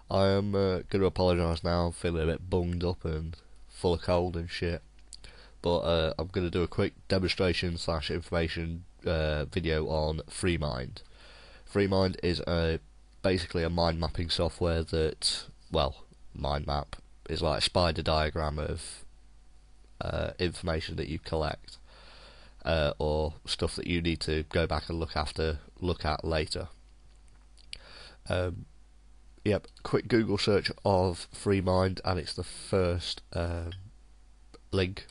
I am going to apologise now. I'm feeling a bit bunged up and full of cold and shit. But I'm going to do a quick demonstration / information video on Freemind. Freemind is basically a mind mapping software that, well, mind map is like a spider diagram of information that you collect or stuff that you need to go back and look at later. Yep, quick Google search of Freemind and it's the first link.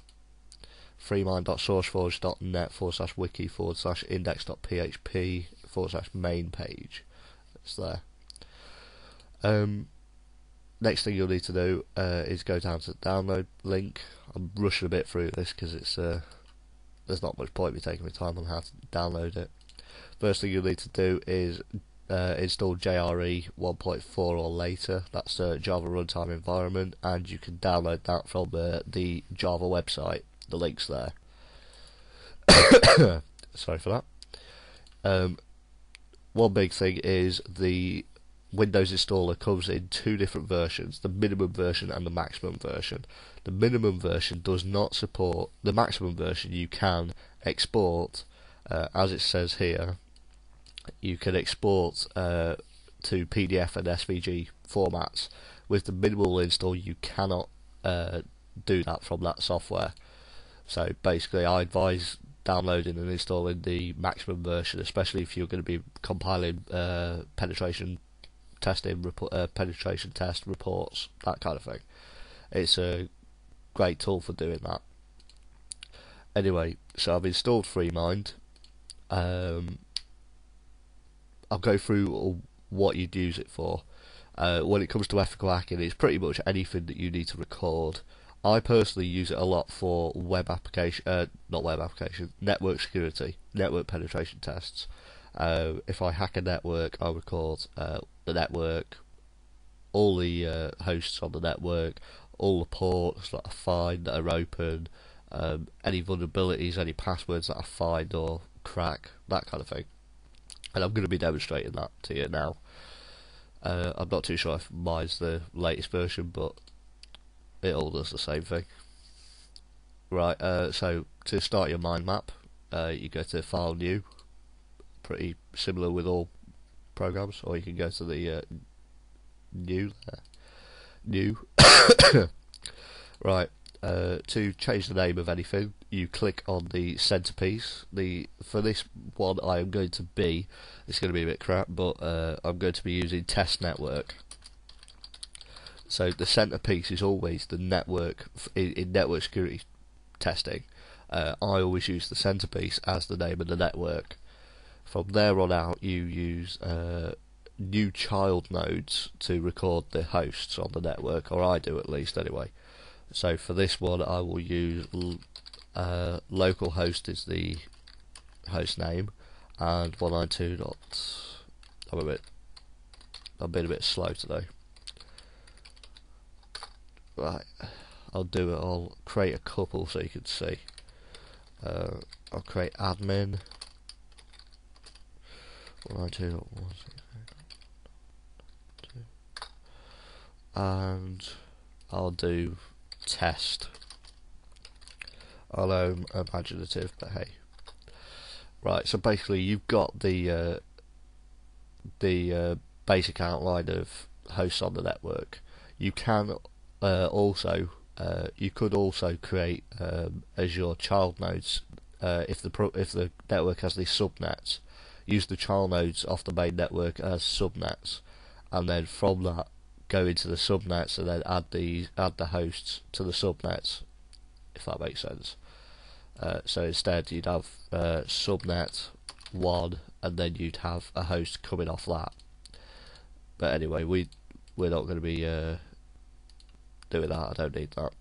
freemind.sourceforge.net/wiki/index.php/main page. It's there. Next thing you'll need to do is go down to the download link. I'm rushing a bit through this because it's there's not much point in me taking my time on how to download it. First thing you'll need to do is install JRE 1.4 or later. That's a Java runtime environment, and you can download that from the Java website. The link's there. Sorry for that. One big thing is the Windows installer comes in two different versions, the minimum version and the maximum version. The minimum version does not support the maximum version. You can export, as it says here, you can export to PDF and SVG formats. With the minimal install, you cannot do that from that software. So basically, I advise downloading and installing the maximum version, especially if you're going to be compiling penetration testing, penetration test reports, that kind of thing. It's a great tool for doing that. Anyway, so I've installed Freemind. I'll go through what you'd use it for. When it comes to ethical hacking, it's pretty much anything that you need to record. I personally use it a lot for network security, network penetration tests. If I hack a network, I record the network, all the hosts on the network, all the ports that I find that are open, any vulnerabilities, any passwords that I find or crack, that kind of thing. And I'm going to be demonstrating that to you now. I'm not too sure if mine's the latest version, but it all does the same thing. Right, so to start your mind map, you go to File New, pretty similar with all programs, or you can go to the New. Right, to change the name of anything, you click on the centerpiece. For this one, I am going to be, it's going to be a bit crap, but I'm going to be using test network. So the centerpiece is always the network in network security testing. I always use the centerpiece as the name of the network. From there on out, you use new child nodes to record the hosts on the network, or I do at least anyway. So for this one, I will use localhost is the host name, and 192. I'm being a bit slow today. Right, I'll create a couple so you can see. I'll create admin 192.168.2, and I'll do test. I know I'm imaginative, but hey. Right, so basically you've got the basic outline of hosts on the network. You can you could also create as your child nodes if the network has these subnets. Use the child nodes off the main network as subnets, and then from that go into the subnets and then add the hosts to the subnets, if that makes sense. So instead you'd have subnet 1 and then you'd have a host coming off that. But anyway, we're not going to be doing that. I don't need that.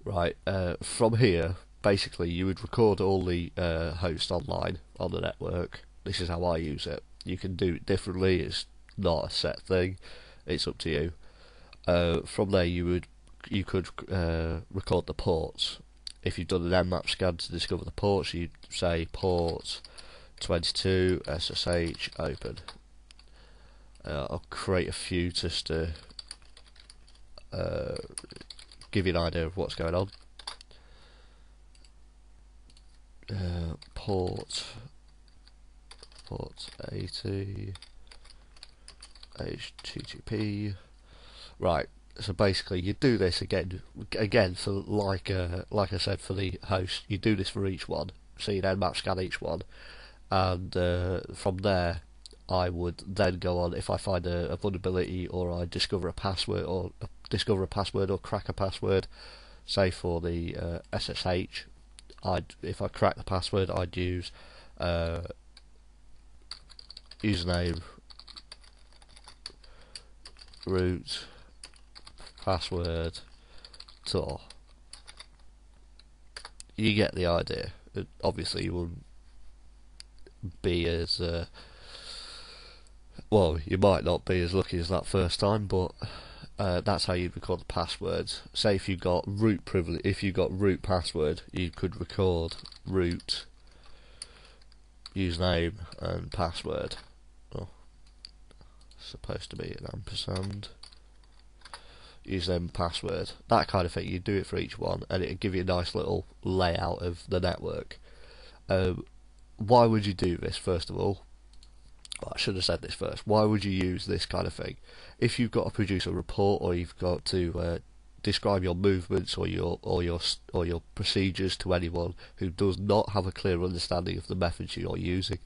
Right, from here basically you would record all the hosts online on the network. This is how I use it. You can do it differently, it's not a set thing, it's up to you. From there you could record the ports. If you've done an nmap scan to discover the ports, you'd say port 22 SSH open. I'll create a few just to give you an idea of what's going on. Port 80 HTTP. Right. So basically, you do this again for like I said for the host. You do this for each one, so you then map scan each one, and from there, I would then go on if I find a vulnerability or I discover a password or crack a password. Say for the SSH, if I crack the password, I'd use username, root, password, Tor. You get the idea. Obviously, you wouldn't be as well. You might not be as lucky as that first time, but that's how you'd record the passwords. Say if you got root privilege, if you got root password, you could record root, username, and password. Oh, supposed to be an ampersand. Username, password, that kind of thing. You do it for each one, and it'll give you a nice little layout of the network. Why would you do this? First of all, well, I should have said this first. Why would you use this kind of thing? If you've got to produce a report, or you've got to describe your movements or your procedures to anyone who does not have a clear understanding of the methods you're using,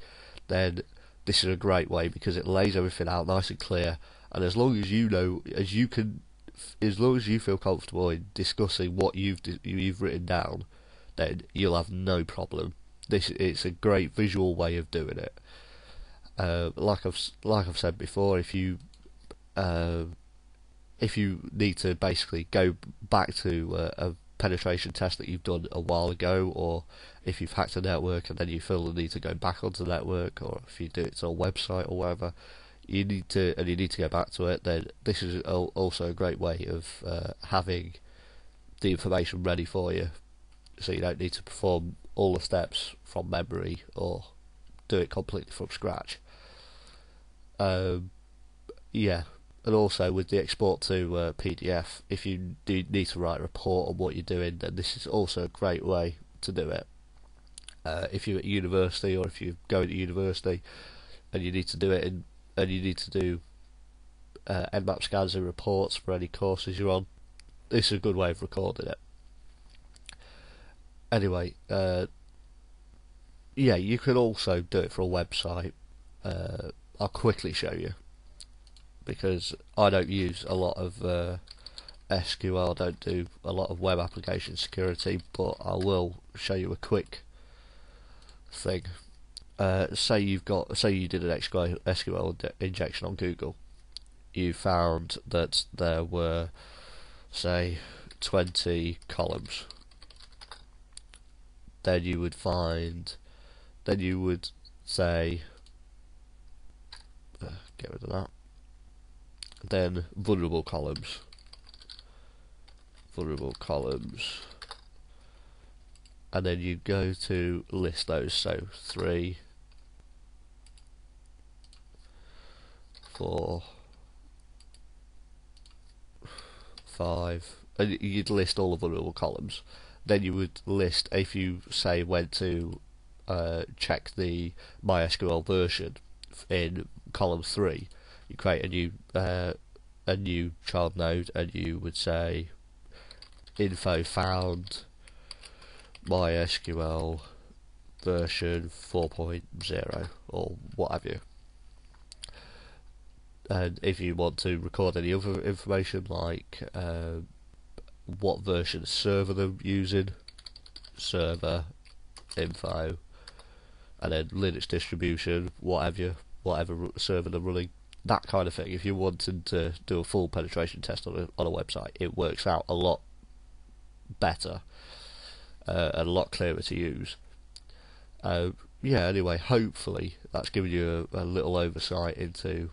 then this is a great way, because it lays everything out nice and clear. And as long as you know, as long as you feel comfortable in discussing what you've written down, then you'll have no problem. It's a great visual way of doing it. Like I've said before, if you need to basically go back to a penetration test that you've done a while ago, or if you've hacked a network and then you feel the need to go back onto the network, or if you do it to a website or whatever, you need to go back to it, then this is also a great way of having the information ready for you, so you don't need to perform all the steps from memory or do it completely from scratch. Yeah, and also with the export to PDF, if you do need to write a report on what you're doing, then this is also a great way to do it. If you're at university, or if you're going to university and you need to do it and you need to do Nmap scans and reports for any courses you're on, this is a good way of recording it. Anyway, yeah, you can also do it for a website. I'll quickly show you, because I don't use a lot of SQL, I don't do a lot of web application security, but I will show you a quick thing. Say you did an SQL injection on Google. You found that there were, say, 20 columns. Then you would say, get rid of that. Then vulnerable columns, and then you go to list those. So 3, 4, 5, and you'd list all the vulnerable columns. Then you would list, if you say went to check the MySQL version in column 3, you create a new child node, and you would say info found MySQL version 4.0 or what have you. And if you want to record any other information, like what version of server they're using, server info, and then Linux distribution, whatever server they're running, that kind of thing. If you wanted to do a full penetration test on a website, it works out a lot better and a lot clearer to use. Yeah, anyway, hopefully that's given you a little oversight into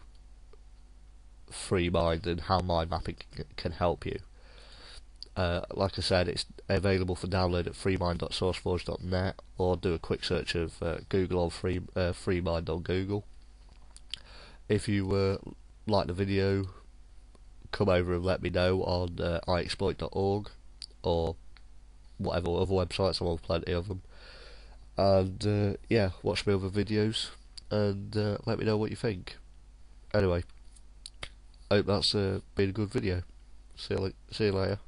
Freemind and how mind mapping can help you. Like I said, it's available for download at freemind.sourceforge.net, or do a quick search of Google on Freemind on Google. If you like the video, come over and let me know on iexploit.org or whatever other websites. I'm on plenty of them. And yeah, watch my other videos and let me know what you think. Anyway, hope that's been a good video. See you later.